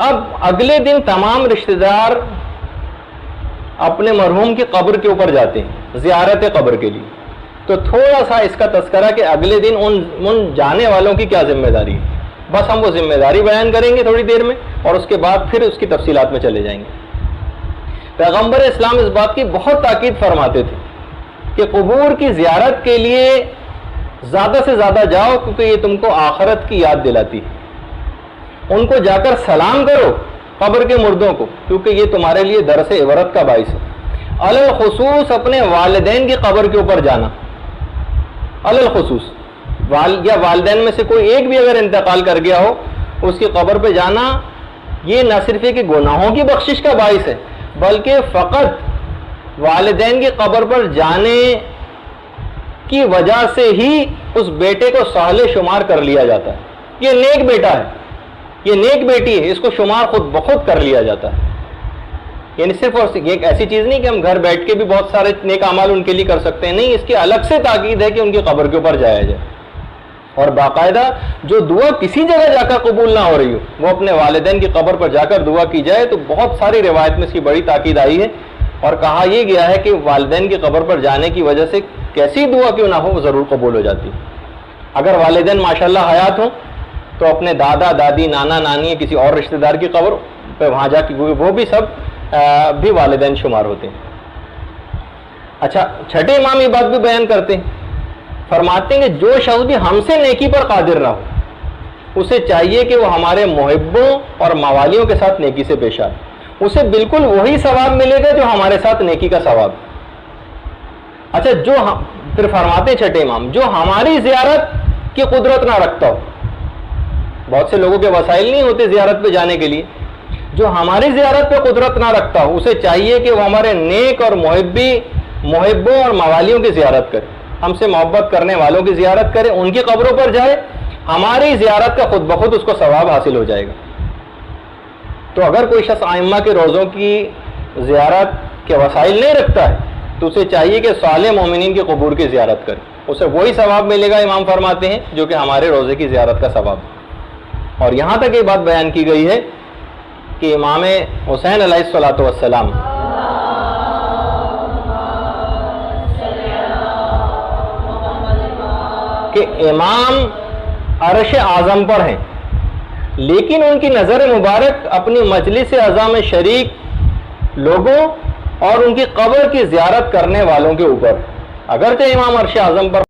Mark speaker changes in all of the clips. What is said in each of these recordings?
Speaker 1: اب اگلے دن تمام رشتہ دار اپنے مرحوم کی قبر کے اوپر جاتے ہیں زیارت قبر کے لیے. تو تھوڑا سا اس کا تذکرہ کہ اگلے دن ان جانے والوں کی کیا ذمہ داری ہے. بس ہم وہ ذمہ داری بیان کریں گے تھوڑی دیر میں، اور اس کے بعد پھر اس کی تفصیلات میں چلے جائیں گے. پیغمبر اسلام اس بات کی بہت تاکید فرماتے تھے کہ قبور کی زیارت کے لیے زیادہ سے زیادہ جاؤ، کیونکہ یہ تم کو آخرت کی یاد دلاتی ہے. ان کو جا کر سلام کرو قبر کے مردوں کو، کیونکہ یہ تمہارے لیے درس عبرت کا باعث ہے. الخصوص اپنے والدین کی قبر کے اوپر جانا، الخصوص یا والدین میں سے کوئی ایک بھی اگر انتقال کر گیا ہو اس کی قبر پہ جانا، یہ نہ صرف کہ گناہوں کی بخشش کا باعث ہے، بلکہ فقط والدین کی قبر پر جانے کی وجہ سے ہی اس بیٹے کو صالح شمار کر لیا جاتا ہے. یہ نیک بیٹا ہے، یہ نیک بیٹی ہے، اس کو شمار خود بخود کر لیا جاتا ہے. یعنی صرف اور یہ ایک ایسی چیز نہیں کہ ہم گھر بیٹھ کے بھی بہت سارے نیک اعمال ان کے لیے کر سکتے ہیں، نہیں، اس کی الگ سے تاکید ہے کہ ان کی قبر کے اوپر جایا جائے. اور باقاعدہ جو دعا کسی جگہ جا کر قبول نہ ہو رہی ہو وہ اپنے والدین کی قبر پر جا کر دعا کی جائے. تو بہت ساری روایت میں اس کی بڑی تاکید آئی ہے، اور کہا یہ گیا ہے کہ والدین کی قبر پر جانے کی وجہ سے کیسی دعا کیوں نہ ہو وہ ضرور قبول ہو جاتی. اگر والدین ماشاءاللہ حیات ہوں تو اپنے دادا دادی نانا نانی کسی اور رشتہ دار کی قبر پہ وہاں جا کے وہ بھی سب بھی والدین شمار ہوتے ہیں. اچھا، چھٹے امام یہ بات بھی بیان کرتے ہیں، فرماتے ہیں کہ جو شخص بھی ہم سے نیکی پر قادر نہ ہو اسے چاہیے کہ وہ ہمارے محبوں اور موالیوں کے ساتھ نیکی سے پیش آئے. اسے بالکل وہی ثواب ملے گا جو ہمارے ساتھ نیکی کا ثواب. اچھا، جو پھر فرماتے ہیں چھٹے امام، جو ہماری زیارت کی قدرت نہ رکھتا ہو، بہت سے لوگوں کے وسائل نہیں ہوتے زیارت پہ جانے کے لیے، جو ہماری زیارت پہ قدرت نہ رکھتا ہو اسے چاہیے کہ وہ ہمارے نیک اور محبوں اور موالیوں کی زیارت کرے، ہم سے محبت کرنے والوں کی زیارت کرے، ان کی قبروں پر جائے. ہماری زیارت کا خود بخود اس کو ثواب حاصل ہو جائے گا. تو اگر کوئی شخص ائمہ کے روضوں کی زیارت کے وسائل نہیں رکھتا ہے تو اسے چاہیے کہ صالح مومنین کی قبور کی زیارت کرے، اسے وہی ثواب ملے گا امام فرماتے ہیں جو کہ ہمارے روزے کی زیارت کا ثواب. اور یہاں تک یہ بات بیان کی گئی ہے کہ امام حسین علیہ الصلوۃ والسلام کہ امام عرش اعظم پر ہیں، لیکن ان کی نظر مبارک اپنی مجلس اعظم میں شریک لوگوں اور ان کی قبر کی زیارت کرنے والوں کے اوپر. اگرچہ امام عرش اعظم پر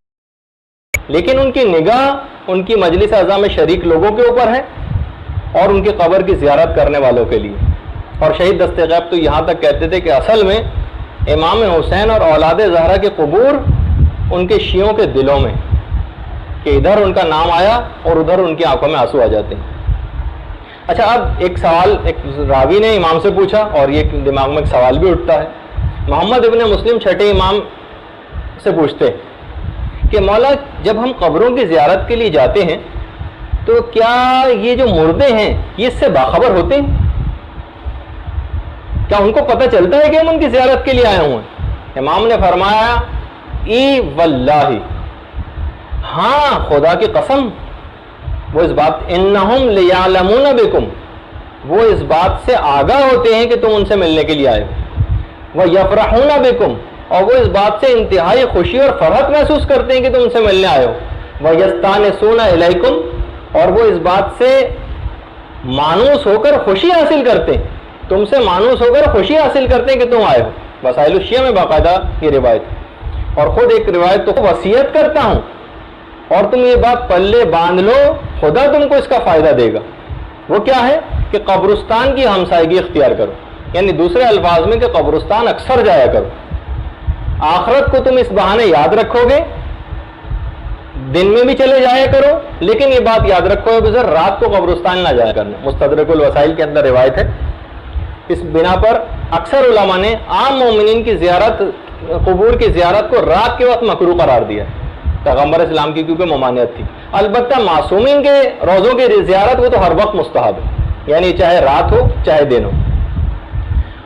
Speaker 1: لیکن ان کی نگاہ ان کی مجلس اعظم میں شریک لوگوں کے اوپر ہے اور ان کی قبر کی زیارت کرنے والوں کے لیے. اور شہید دست غیب تو یہاں تک کہتے تھے کہ اصل میں امام حسین اور اولاد زہرا کے قبور ان کے شیعوں کے دلوں میں، کہ ادھر ان کا نام آیا اور ادھر ان کی آنکھوں میں آنسو آ جاتے ہیں. اچھا، اب ایک سوال ایک راوی نے امام سے پوچھا اور یہ دماغ میں ایک سوال بھی اٹھتا ہے. محمد ابن مسلم چھٹے امام سے پوچھتے کہ مولا جب ہم قبروں کی زیارت کے لیے جاتے ہیں تو کیا یہ جو مردے ہیں یہ اس سے باخبر ہوتے ہیں؟ کیا ان کو پتہ چلتا ہے کہ ہم ان کی زیارت کے لیے آئے ہوئے ہیں؟ امام نے فرمایا ای واللہ، ہاں خدا کی قسم، وہ اس بات انہم لیعلمون بکم، وہ اس بات سے آگاہ ہوتے ہیں کہ تم ان سے ملنے کے لیے آئے ہو. ویفرحون بکم، اور وہ اس بات سے انتہائی خوشی اور فرحت محسوس کرتے ہیں کہ تم ان سے ملنے آئے ہو. ویستانسون الیکم، اور وہ اس بات سے مانوس ہو کر خوشی حاصل کرتے ہیں، تم سے مانوس ہو کر خوشی حاصل کرتے ہیں کہ تم آئے ہو. وسائل الشیعہ میں باقاعدہ یہ روایت، اور خود ایک روایت تو وصیت کرتا ہوں اور تم یہ بات پلے باندھ لو، خدا تم کو اس کا فائدہ دے گا. وہ کیا ہے کہ قبرستان کی ہمسائیگی اختیار کرو، یعنی دوسرے الفاظ میں کہ قبرستان اکثر جایا کرو. آخرت کو تم اس بہانے یاد رکھو گے، دن میں بھی چلے جایا کرو، لیکن یہ بات یاد رکھو بزر رات کو قبرستان نہ جایا کرنا. مستدرک الوسائل کے اندر روایت ہے. اس بنا پر اکثر علماء نے عام مومنین کی زیارت، قبور کی زیارت کو رات کے وقت مکروہ قرار دیا ہے، پیغمبر اسلام کی کیونکہ ممانعت تھی. البتہ معصومین کے روزوں کی زیارت وہ تو ہر وقت مستحب ہے، یعنی چاہے رات ہو چاہے دن ہو.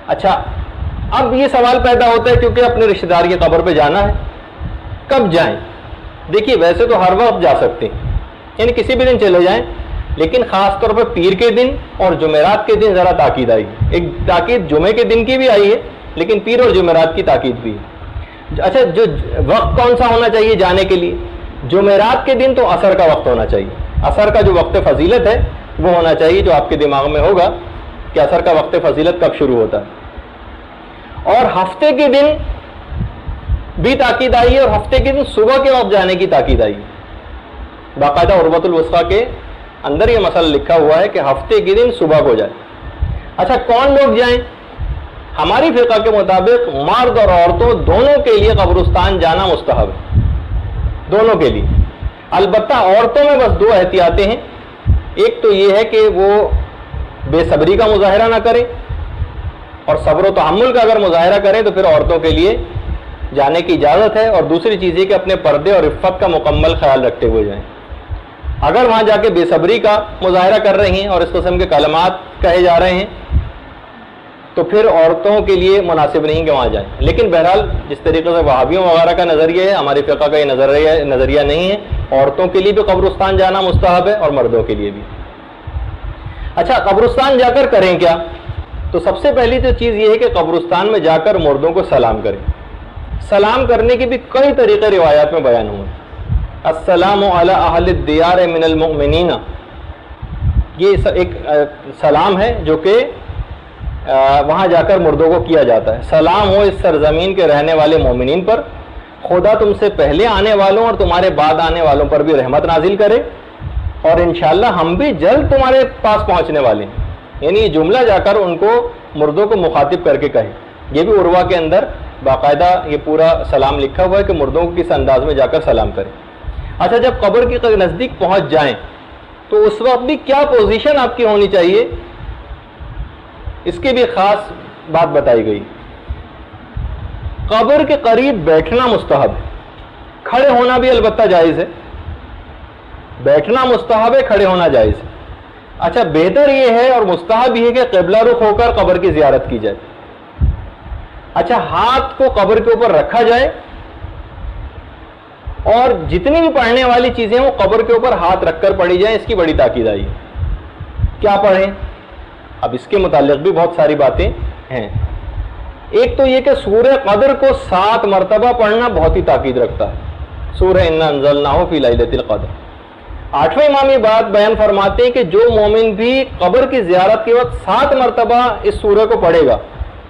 Speaker 1: اچھا، اب یہ سوال پیدا ہوتا ہے کیونکہ اپنے رشتہ دار کی قبر پہ جانا ہے، کب جائیں؟ دیکھیے ویسے تو ہر وقت جا سکتے ہیں، یعنی کسی بھی دن چلے جائیں، لیکن خاص طور پر پیر کے دن اور جمعرات کے دن ذرا تاکید آئی. ایک تاکید جمعے کے دن کی بھی آئی ہے لیکن پیر اور جمعرات کی تاکید بھی ہے. اچھا جو وقت کون سا ہونا چاہیے جانے کے لیے؟ جمعرات کے دن تو عصر کا وقت ہونا چاہیے. عصر کا جو وقت فضیلت ہے وہ ہونا چاہیے، جو آپ کے دماغ میں ہوگا کہ عصر کا وقت فضیلت کب شروع ہوتا ہے. اور ہفتے کے دن بھی تاکید آئی ہے اور ہفتے کے دن صبح کے وقت جانے کی تاکید آئی ہے. باقاعدہ عروۃ الوثقیٰ کے اندر یہ مسئلہ لکھا ہوا ہے کہ ہفتے کے دن صبح کو جائے. اچھا کون لوگ جائیں؟ ہماری فقہ کے مطابق مرد اور عورتوں دونوں کے لیے قبرستان جانا مستحب ہے، دونوں کے لیے. البتہ عورتوں میں بس دو احتیاطیں ہیں. ایک تو یہ ہے کہ وہ بے صبری کا مظاہرہ نہ کریں، اور صبر و تحمل کا اگر مظاہرہ کریں تو پھر عورتوں کے لیے جانے کی اجازت ہے. اور دوسری چیز یہ کہ اپنے پردے اور عفت کا مکمل خیال رکھتے ہوئے جائیں. اگر وہاں جا کے بے صبری کا مظاہرہ کر رہی ہیں اور اس قسم کے کلمات کہے جا رہے ہیں تو پھر عورتوں کے لیے مناسب نہیں کہ وہاں جائیں. لیکن بہرحال جس طریقے سے وہابیوں وغیرہ کا نظریہ ہے، ہماری فقہ کا یہ نظریہ نہیں ہے. عورتوں کے لیے بھی قبرستان جانا مستحب ہے اور مردوں کے لیے بھی. اچھا قبرستان جا کر کریں کیا؟ تو سب سے پہلی تو چیز یہ ہے کہ قبرستان میں جا کر مردوں کو سلام کریں. سلام کرنے کے بھی کئی طریقے روایات میں بیان ہوئے. السلام علی اہل الدیار من المؤمنین، یہ ایک سلام ہے جو کہ وہاں جا کر مردوں کو کیا جاتا ہے. سلام ہو اس سرزمین کے رہنے والے مومنین پر، خدا تم سے پہلے آنے والوں اور تمہارے بعد آنے والوں پر بھی رحمت نازل کرے، اور انشاءاللہ ہم بھی جلد تمہارے پاس پہنچنے والے ہیں. یعنی یہ جملہ جا کر ان کو مردوں کو مخاطب کر کے کہے. یہ بھی عروہ کے اندر باقاعدہ یہ پورا سلام لکھا ہوا ہے کہ مردوں کو کس انداز میں جا کر سلام کرے. اچھا جب قبر کے نزدیک پہنچ جائیں تو اس وقت بھی کیا پوزیشن آپ کی ہونی چاہیے، اس کی بھی خاص بات بتائی گئی. قبر کے قریب بیٹھنا مستحب ہے، کھڑے ہونا بھی البتہ جائز ہے. بیٹھنا مستحب ہے، کھڑے ہونا جائز ہے. اچھا بہتر یہ ہے اور مستحب یہ ہے کہ قبلہ رخ ہو کر قبر کی زیارت کی جائے. اچھا ہاتھ کو قبر کے اوپر رکھا جائے اور جتنی بھی پڑھنے والی چیزیں وہ قبر کے اوپر ہاتھ رکھ کر پڑھی جائیں. اس کی بڑی تاکید آئی ہے. کیا پڑھیں؟ اب اس کے متعلق بھی بہت ساری باتیں ہیں. ایک تو یہ کہ سورہ قدر کو 7 مرتبہ پڑھنا بہت ہی تاکید رکھتا ہے. سورہ انا انزلناہ فی لیلۃ القدر. 8ویں امام یہ بات بیان فرماتے ہیں کہ جو مومن بھی قبر کی زیارت کے وقت 7 مرتبہ اس سورہ کو پڑھے گا،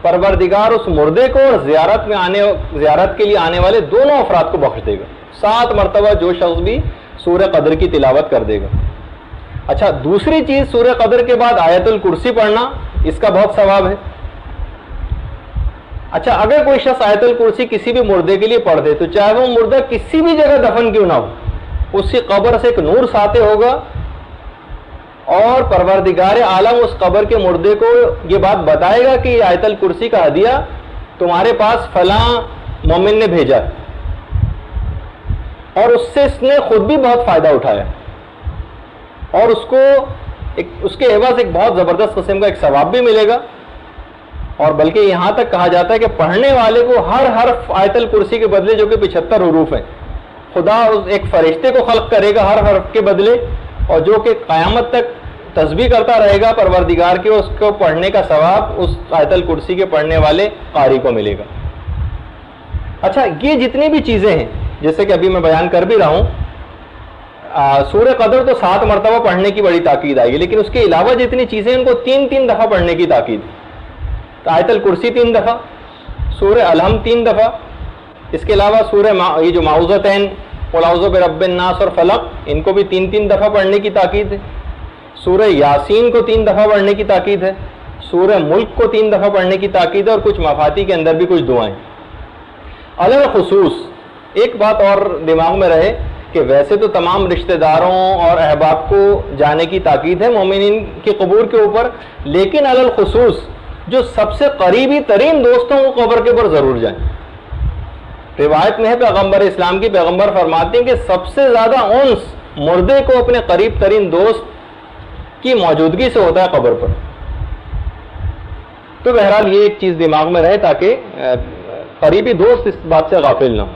Speaker 1: پروردگار اس مردے کو اور زیارت کے لیے آنے والے دونوں افراد کو بخش دے گا. 7 مرتبہ جو شخص بھی سورہ قدر کی تلاوت کر دے گا. اچھا دوسری چیز سورہ قدر کے بعد آیت الکرسی پڑھنا، اس کا بہت ثواب ہے. اچھا اگر کوئی شخص آیت الکرسی کسی بھی مردے کے لیے پڑھ دے تو چاہے وہ مردہ کسی بھی جگہ دفن کیوں نہ ہو، اس کی قبر سے ایک نور ساطع ہوگا اور پروردگار عالم اس قبر کے مردے کو یہ بات بتائے گا کہ یہ آیت الکرسی کا ہدیہ تمہارے پاس فلاں مومن نے بھیجا اور اس سے اس نے خود بھی بہت فائدہ اٹھایا، اور اس کو اس کے عوض ایک بہت زبردست قسم کا ایک ثواب بھی ملے گا. اور بلکہ یہاں تک کہا جاتا ہے کہ پڑھنے والے کو ہر حرف آیت الکرسی کے بدلے، جو کہ 75 حروف ہیں، خدا ایک فرشتے کو خلق کرے گا ہر حرف کے بدلے، اور جو کہ قیامت تک تسبیح کرتا رہے گا پروردگار کے، اس کو پڑھنے کا ثواب اس آیت الکرسی کے پڑھنے والے قاری کو ملے گا. اچھا یہ جتنی بھی چیزیں ہیں جیسے کہ ابھی میں بیان کر بھی رہا ہوں، سورہ قدر تو 7 مرتبہ پڑھنے کی بڑی تاکید آئی ہے، لیکن اس کے علاوہ جتنی چیزیں ان کو 3 دفعہ پڑھنے کی تاکید. آیت الکرسی 3 دفعہ، سورہ الحمد 3 دفعہ، اس کے علاوہ سورہ یہ جو معوذتین قل اعوذ برب الناس اور فلق، ان کو بھی 3 دفعہ پڑھنے کی تاکید ہے. سورہ یاسین کو 3 دفعہ پڑھنے کی تاکید ہے. سورہ ملک کو 3 دفعہ پڑھنے کی تاکید ہے، اور کچھ مفاتی کے اندر بھی کچھ دعائیں. علی خصوص ایک بات اور دماغ میں رہے کہ ویسے تو تمام رشتہ داروں اور احباب کو جانے کی تاکید ہے مومنین کے قبور کے اوپر، لیکن علی خصوص جو سب سے قریبی ترین دوستوں کو قبر کے اوپر ضرور جائیں. روایت میں ہے پیغمبر اسلام کی، پیغمبر فرماتے ہیں کہ سب سے زیادہ انس مردے کو اپنے قریب ترین دوست کی موجودگی سے ہوتا ہے قبر پر. تو بہرحال یہ ایک چیز دماغ میں رہے تاکہ قریبی دوست اس بات سے غافل نہ ہو.